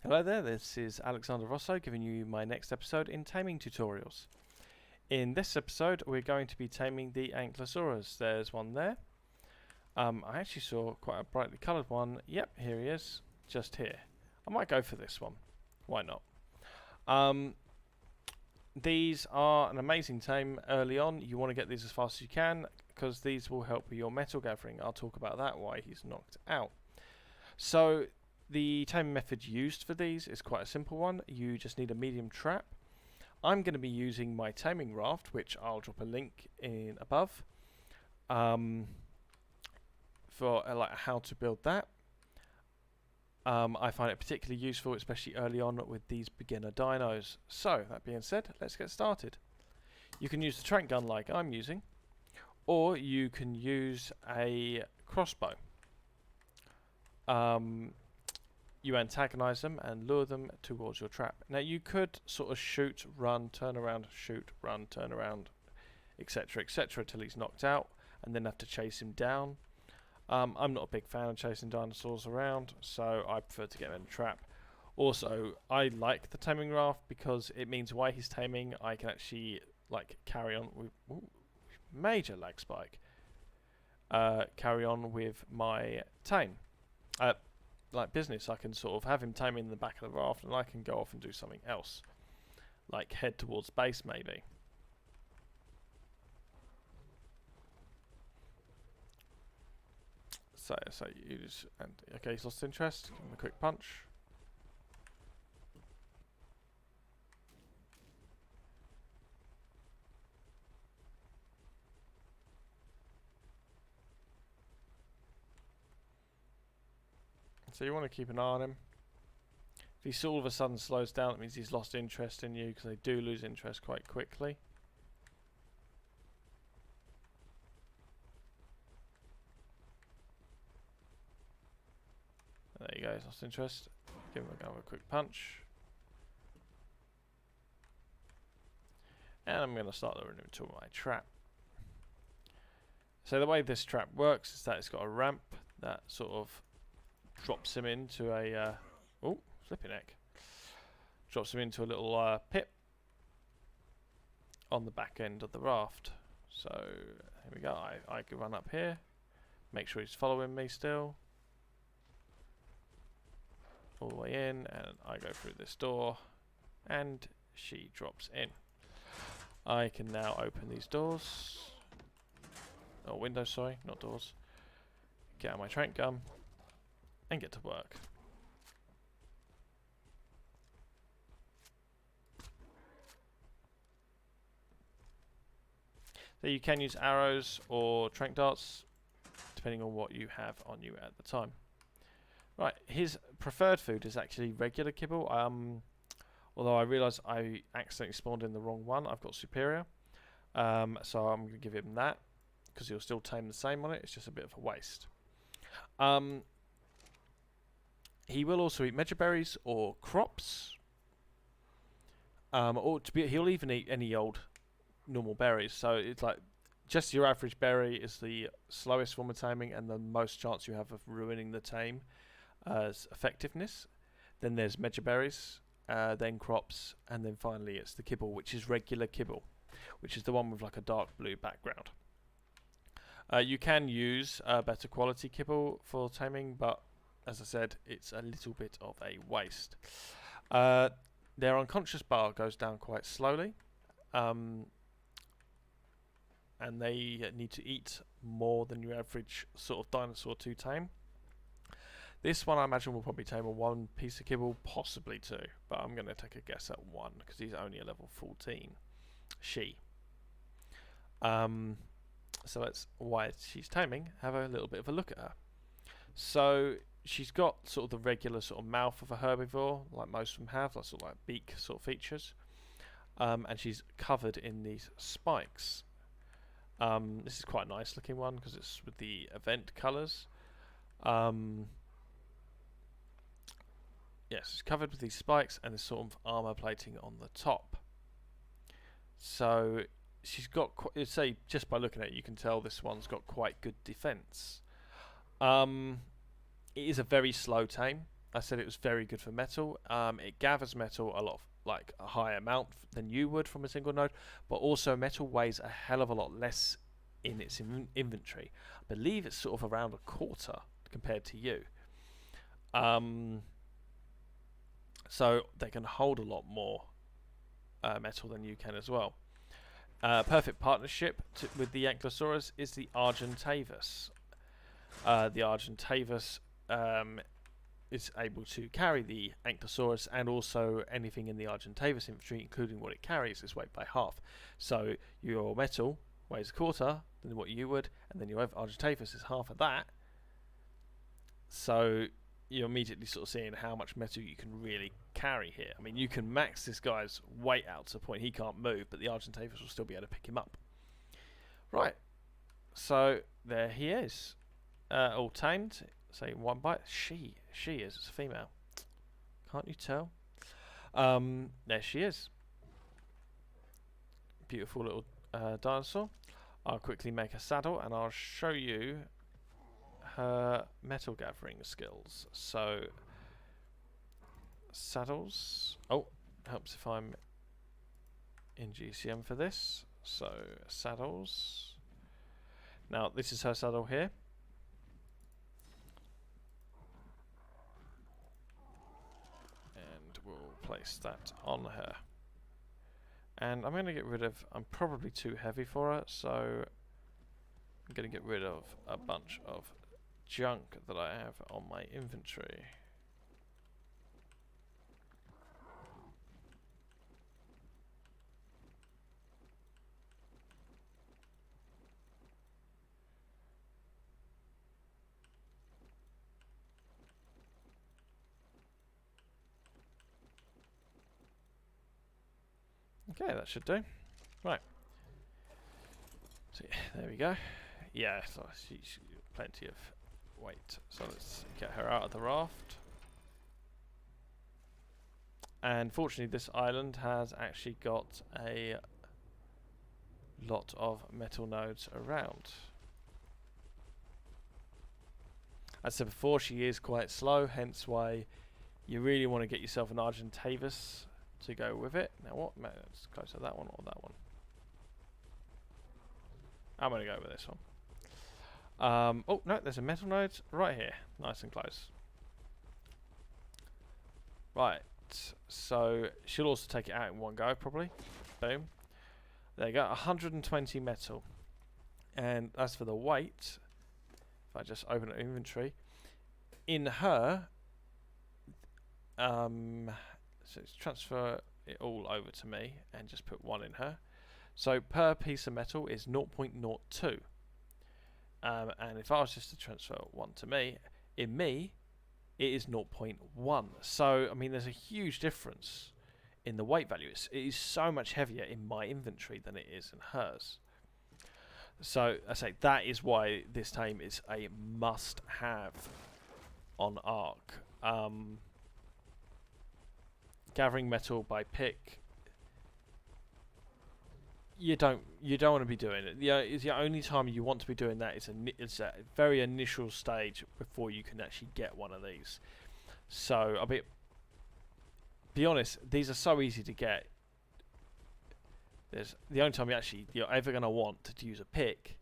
Hello there, this is Alexander Rosso giving you my next episode in taming tutorials. In this episode we're going to be taming the Ankylosaurus. There's one there. I actually saw quite a brightly coloured one. Yep, here he is, just here. I might go for this one. Why not? These are an amazing tame early on. You want to get these as fast as you can because these will help with your metal gathering. I'll talk about that, why he's knocked out. So the taming method used for these is quite a simple one. You just need a medium trap. I'm going to be using my taming raft, which I'll drop a link in above, for like how to build that. I find it particularly useful, especially early on with these beginner dinos. So that being said, let's get started. You can use the trank gun like I'm using, or you can use a crossbow. You antagonize them and lure them towards your trap. Now you could sort of shoot, run, turn around, shoot, run, turn around, etc, till he's knocked out, and then have to chase him down. I'm not a big fan of chasing dinosaurs around, so I prefer to get him in a trap. Also, I like the taming raft because it means while he's taming, I can actually like carry on with major lag spike. Carry on with my tame. Like business, I can sort of have him tame in the back of the raft and I can go off and do something else, like head towards base maybe. So you just, and okay, he's lost interest. Give him a quick punch. So you want to keep an eye on him. If he all of a sudden slows down, it means he's lost interest in you, because they do lose interest quite quickly. There you go, he's lost interest. Give him a quick punch. And I'm going to start luring him to my trap. So the way this trap works is that it's got a ramp that sort of drops him into a oh, flipping heck. Drops him into a little pit on the back end of the raft. So here we go. I can run up here, make sure he's following me still, all the way in, and I go through this door, and she drops in. I can now open these doors, or windows, sorry, not doors. Get out my trank gun and get to work. So you can use arrows or trank darts depending on what you have on you at the time. Right, his preferred food is actually regular kibble. Although I realise I accidentally spawned in the wrong one. I've got superior, so I'm going to give him that because he'll still tame the same on it. It's just a bit of a waste. He will also eat mejoberries or crops, he'll even eat any old normal berries. So it's like just your average berry is the slowest form of taming and the most chance you have of ruining the tame as effectiveness. Then there's mejoberries, then crops, and then finally it's the kibble, which is regular kibble, which is the one with like a dark blue background. You can use better quality kibble for taming, but as I said, it's a little bit of a waste. Their unconscious bar goes down quite slowly, and they need to eat more than your average sort of dinosaur to tame. This one I imagine will probably tame on one piece of kibble, possibly two, but I'm going to take a guess at one because he's only a level 14. She. So that's why she's taming. Have a little bit of a look at her. So she's got sort of the regular sort of mouth of a herbivore, like most of them have, like sort of like beak sort of features, and she's covered in these spikes. This is quite a nice looking one because it's with the event colours. Yes, it's covered with these spikes and this sort of armour plating on the top. So she's got, say, just by looking at it, you can tell this one's got quite good defence. It is a very slow tame. I said it was very good for metal. It gathers metal a lot, like a higher amount than you would from a single node, but also metal weighs a hell of a lot less in its inventory. I believe it's sort of around a quarter compared to you. So they can hold a lot more metal than you can as well. Perfect partnership with the Ankylosaurus is the Argentavis. The Argentavis is able to carry the Ankylosaurus, and also anything in the Argentavis inventory, including what it carries, is weighed by half. So your metal weighs a quarter than what you would, and then your Argentavis is half of that. So you're immediately sort of seeing how much metal you can really carry here. I mean, you can max this guy's weight out to the point he can't move, but the Argentavis will still be able to pick him up. Right, so there he is, all tamed. Say one bite. She is. It's a female. Can't you tell? There she is. Beautiful little dinosaur. I'll quickly make a saddle and I'll show you her metal gathering skills. So saddles. Oh, helps if I'm in GCM for this. So saddles. Now this is her saddle here. And we'll place that on her. And I'm going to get rid of, I'm probably too heavy for her, so I'm going to get rid of a bunch of junk that I have on my inventory. Okay, that should do. Right. So there we go. Yeah, so she's plenty of weight. So let's get her out of the raft. And fortunately this island has actually got a lot of metal nodes around. As I said before, she is quite slow, hence why you really want to get yourself an Argentavis to go with it. Now what? Let's close to that one or that one. I'm going to go with this one. Oh no, there's a metal node right here, nice and close. Right, so she'll also take it out in one go probably. Boom. There you go, 120 metal. And as for the weight, if I just open an inventory, in her, so let's transfer it all over to me and just put one in her. So per piece of metal is 0.02. And if I was just to transfer one to me, in me, it is 0.1. So, I mean, there's a huge difference in the weight value. It is so much heavier in my inventory than it is in hers. So, I say that is why this tame is a must-have on Ark. Gathering metal by pick, you don't want to be doing it. The only time you want to be doing that is a very initial stage before you can actually get one of these. So I'll be honest, these are so easy to get. There's the only time you're ever going to want to use a pick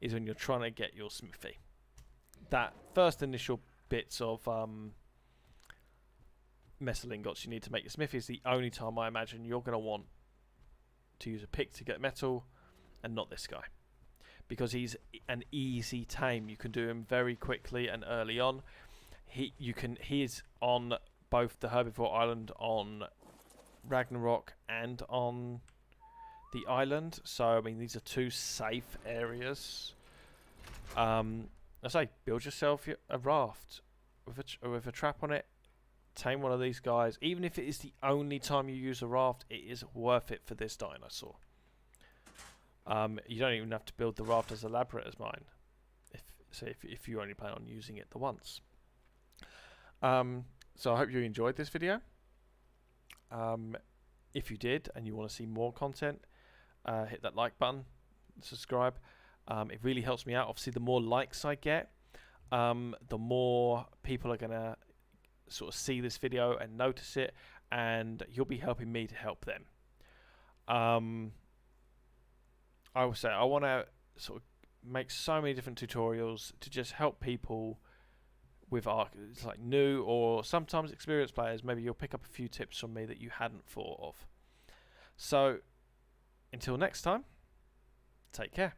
is when you're trying to get your smithy. That first initial bits of metal ingots you need to make your smithy is the only time I imagine you're going to want to use a pick to get metal, and not this guy, because he's an easy tame. You can do him very quickly and early on. He is on both the Herbivore Island on Ragnarok and on the island, so I mean these are two safe areas. I say build yourself a raft with a trap on it. Tame one of these guys. Even if it is the only time you use a raft, it is worth it for this dinosaur. You don't even have to build the raft as elaborate as mine, if you only plan on using it the once. So I hope you enjoyed this video. If you did and you want to see more content, hit that like button, subscribe. It really helps me out. Obviously, the more likes I get, the more people are going to sort of see this video and notice it, and you'll be helping me to help them. I will say I want to sort of make so many different tutorials to just help people with it's like new or sometimes experienced players. Maybe you'll pick up a few tips from me that you hadn't thought of. So until next time, take care.